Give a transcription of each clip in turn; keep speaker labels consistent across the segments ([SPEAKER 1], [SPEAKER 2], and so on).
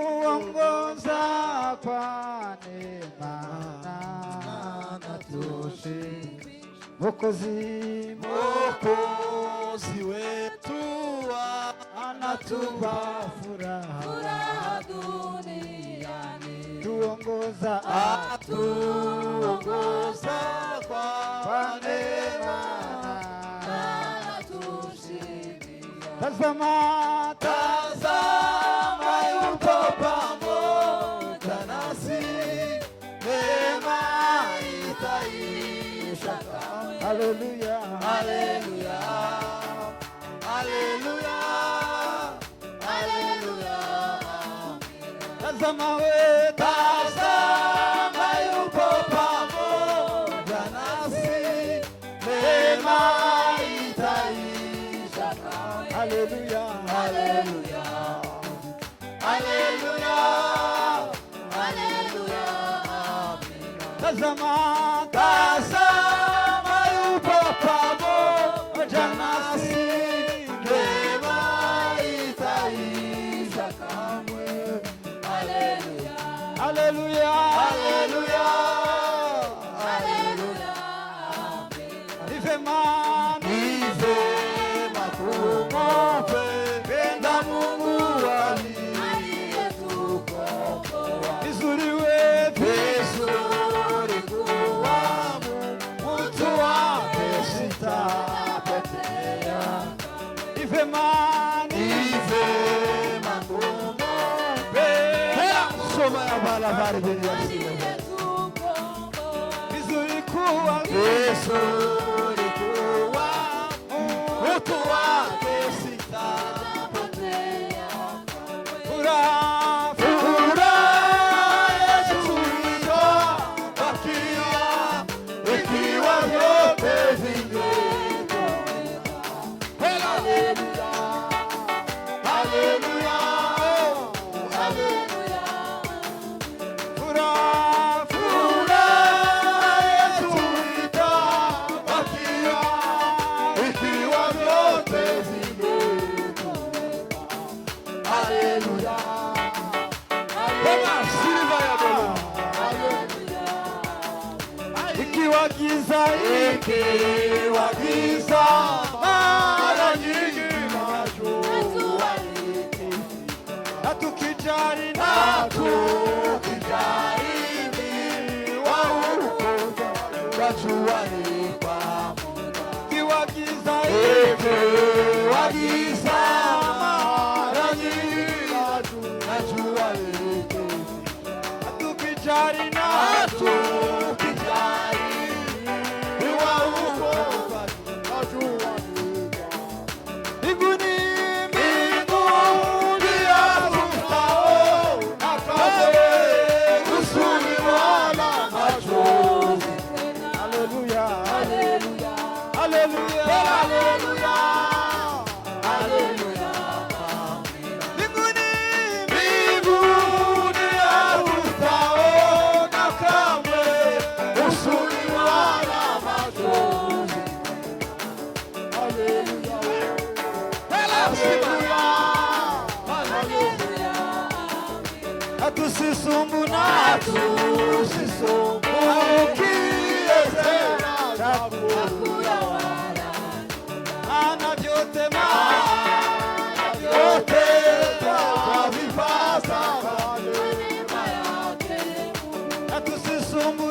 [SPEAKER 1] atuongoza kwa neema na tushi. Mwokozi wetu anatupa furaha duniani, atuongoza kwa neema na tushikia. Tazama yupo pamoja nasi, neema itaisha. Haleluya, haleluya, haleluya, haleluya. Tazama yupo pamoja nasi, neema itaisha. Haleluya, haleluya, haleluya, haleluya. Tazama yupo pamoja nasi, neema itaisha kamwe. Haleluya, haleluya, haleluya, haleluya. Ni vema kumpenda Mungu aliyetukomboa. Vizuri kuwa mtu wake sitapotea. Ni vema kumpenda. Soma ya balabari bila vizuri kuwa mtu wake sitapotea. Furaha yetu itabakia ikiwa vyote vimetoweka. Haleluya, haleluya, haleluya. Furaha yetu itabakia ikiwa vyote vimetoweka. Haleluya, haleluya. Ikiwa giza mara nyingi na tukijaribu wajua ni pamoja. Ikiwa giza mara nyingi najua na tukijaribu tusisumbu ana vyote twavipata. Tusisumbu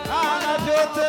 [SPEAKER 1] ana vyote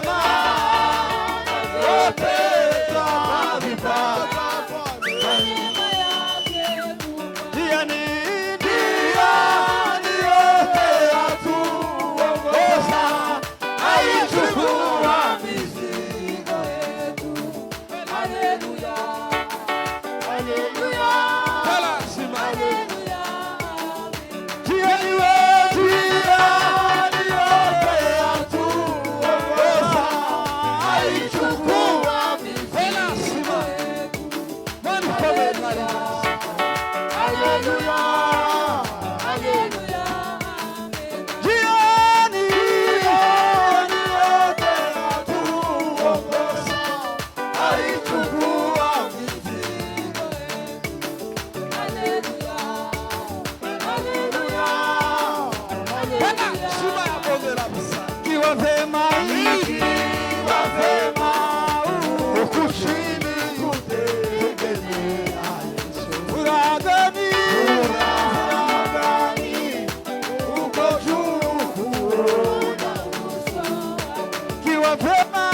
[SPEAKER 1] vema,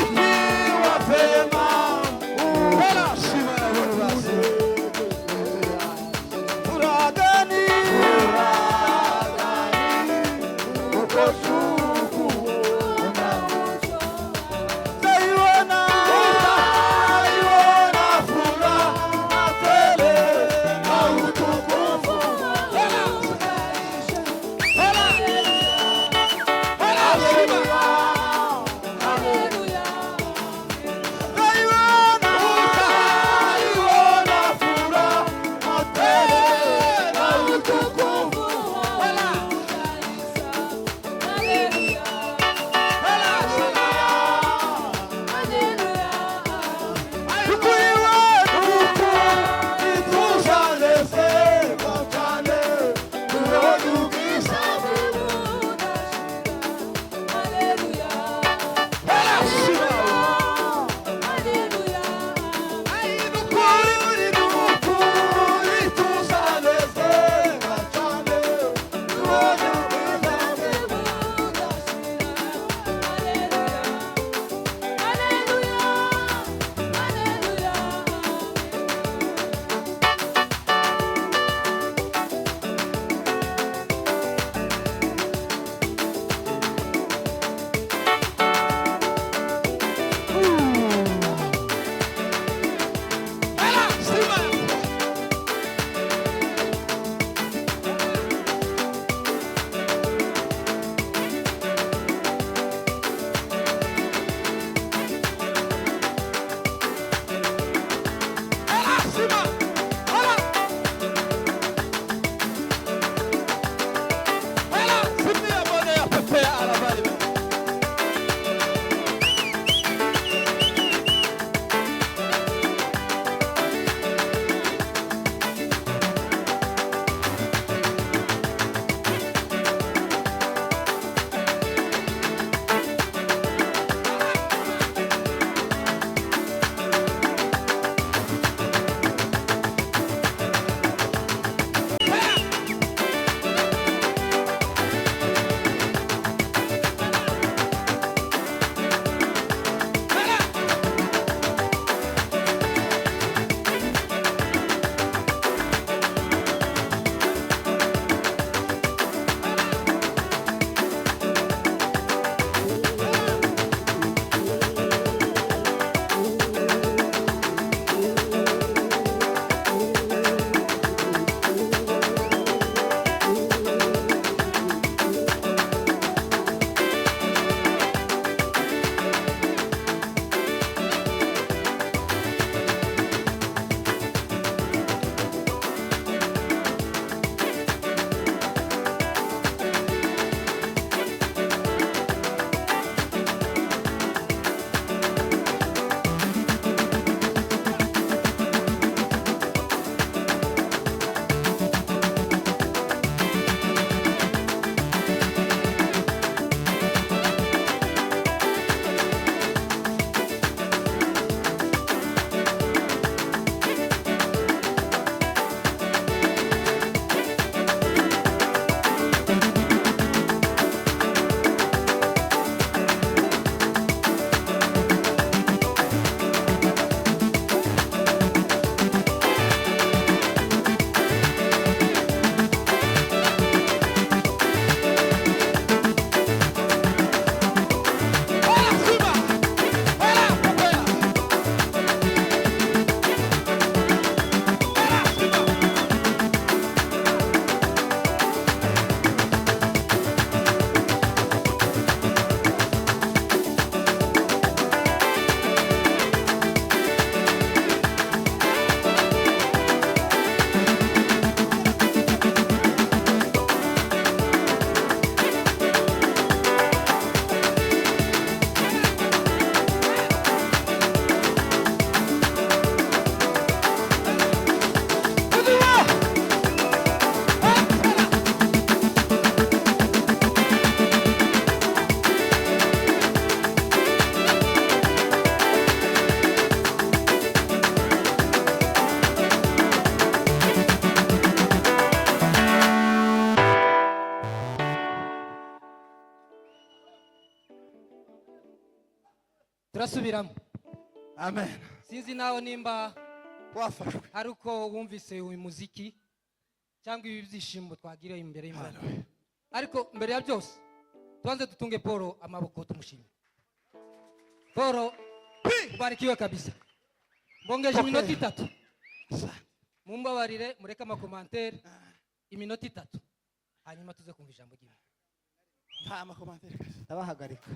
[SPEAKER 1] ikiwa vema, furaha gani ukosuku utaiona furaha tele na utukufu Hallelujah.
[SPEAKER 2] turasubiramo.
[SPEAKER 1] Amen.
[SPEAKER 2] Sinzi nawe nimba
[SPEAKER 1] Wafashwe.
[SPEAKER 2] ari uko wumvise uyu muziki cyangwa ibi byishimo twagiriye imbere y'Imana. Ariko mbere ya byose tuanze tutunge Paul amaboko tumushimire. Paul ubarikiwe kabisa. Mbongeje iminota 3. Mumbabarire mureka amakomantere iminota 3. Hanyuma tuze kumva ijambo ry'Imana.
[SPEAKER 1] Nta makomantere.
[SPEAKER 3] Ndabahagarika.